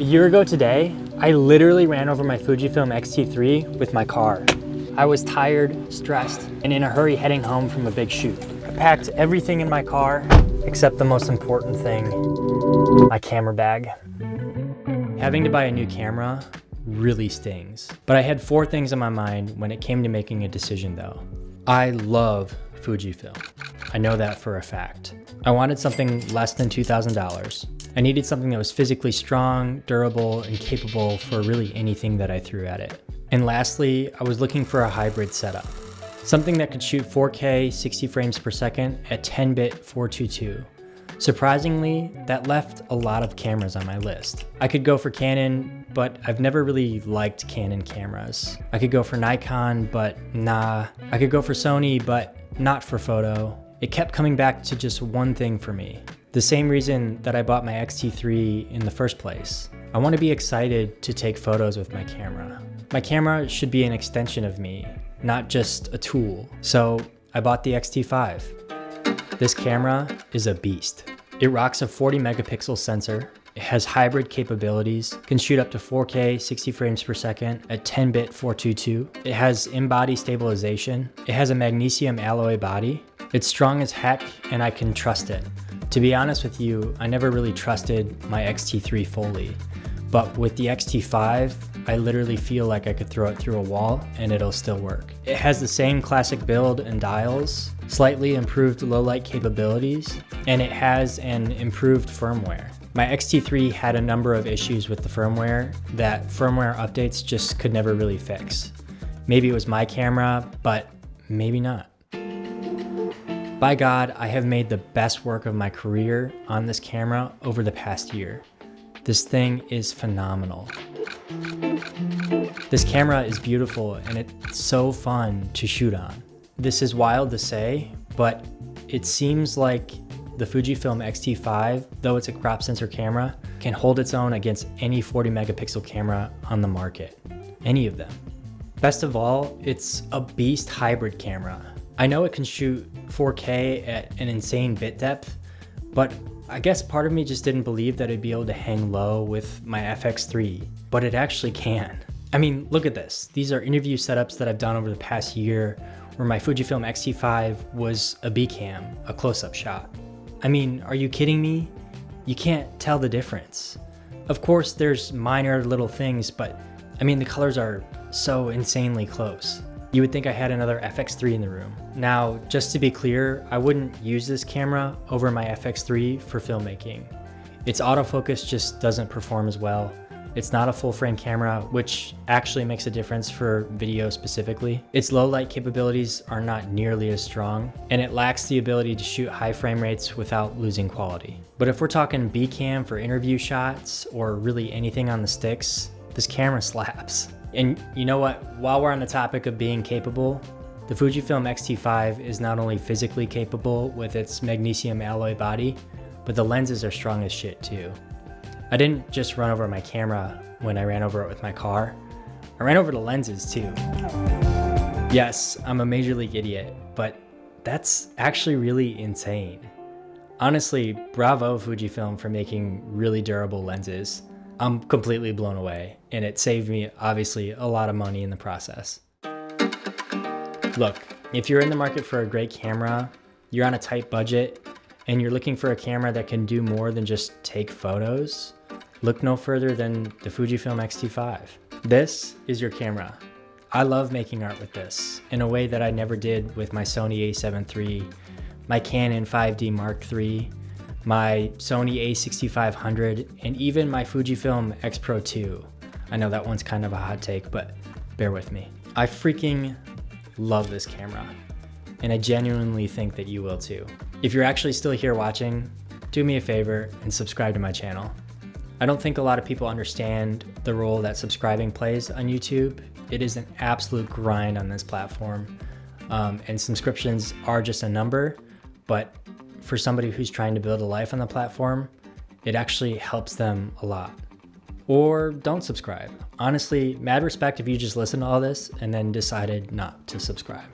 A year ago today, I literally ran over my Fujifilm X-T5 with my car. I was tired, stressed, and in a hurry heading home from a big shoot. I packed everything in my car except the most important thing, my camera bag. Having to buy a new camera really stings. But I had 4 things on my mind when it came to making a decision though. I love Fujifilm. I know that for a fact. I wanted something less than $2,000. I needed something that was physically strong, durable, and capable for really anything that I threw at it. And lastly, I was looking for a hybrid setup. Something that could shoot 4K 60 frames per second at 10-bit 422. Surprisingly, that left a lot of cameras on my list. I could go for Canon, but I've never really liked Canon cameras. I could go for Nikon, but nah. I could go for Sony, but not for photo. It kept coming back to just one thing for me. The same reason that I bought my X-T5 in the first place. I want to be excited to take photos with my camera. My camera should be an extension of me, not just a tool. So I bought the X-T5. This camera is a beast. It rocks a 40 megapixel sensor. It has hybrid capabilities, can shoot up to 4K 60 frames per second at 10-bit 422. It has in-body stabilization. It has a magnesium alloy body. It's strong as heck and I can trust it. To be honest with you, I never really trusted my X-T5 fully, but with the X-T5, I literally feel like I could throw it through a wall and it'll still work. It has the same classic build and dials, slightly improved low light capabilities, and it has an improved firmware. My X-T5 had a number of issues with the firmware that firmware updates just could never really fix. Maybe it was my camera, but maybe not. By God, I have made the best work of my career on this camera over the past year. This thing is phenomenal. This camera is beautiful and it's so fun to shoot on. This is wild to say, but it seems like the Fujifilm X-T5, though it's a crop sensor camera, can hold its own against any 40 megapixel camera on the market. Any of them. Best of all, it's a beast hybrid camera. I know it can shoot 4K at an insane bit depth, but I guess part of me just didn't believe that it'd be able to hang low with my FX3, but it actually can. I mean, look at this. These are interview setups that I've done over the past year where my Fujifilm X-T5 was a B-cam, a close-up shot. I mean, are you kidding me? You can't tell the difference. Of course, there's minor little things, but I mean, the colors are so insanely close. You would think I had another FX3 in the room. Now, just to be clear, I wouldn't use this camera over my FX3 for filmmaking. Its autofocus just doesn't perform as well. It's not a full frame camera, which actually makes a difference for video specifically. Its low light capabilities are not nearly as strong, and it lacks the ability to shoot high frame rates without losing quality. But if we're talking B-cam for interview shots or really anything on the sticks, this camera slaps. And you know what? While we're on the topic of being capable, the Fujifilm X-T5 is not only physically capable with its magnesium alloy body, but the lenses are strong as shit too. I didn't just run over my camera when I ran over it with my car. I ran over the lenses too. Yes, I'm a major league idiot, but that's actually really insane. Honestly, bravo Fujifilm for making really durable lenses. I'm completely blown away, and it saved me, obviously, a lot of money in the process. Look, if you're in the market for a great camera, you're on a tight budget, and you're looking for a camera that can do more than just take photos, look no further than the Fujifilm X-T5. This is your camera. I love making art with this, in a way that I never did with my Sony a7 III, my Canon 5D Mark III, my Sony a6500, and even my Fujifilm X Pro 2. I know that one's kind of a hot take, but bear with me. I freaking love this camera, and I genuinely think that you will too. If you're actually still here watching, do me a favor and subscribe to my channel. I don't think a lot of people understand the role that subscribing plays on YouTube. It is an absolute grind on this platform, and subscriptions are just a number, but for somebody who's trying to build a life on the platform, it actually helps them a lot. Or don't subscribe. Honestly, mad respect if you just listened to all this and then decided not to subscribe.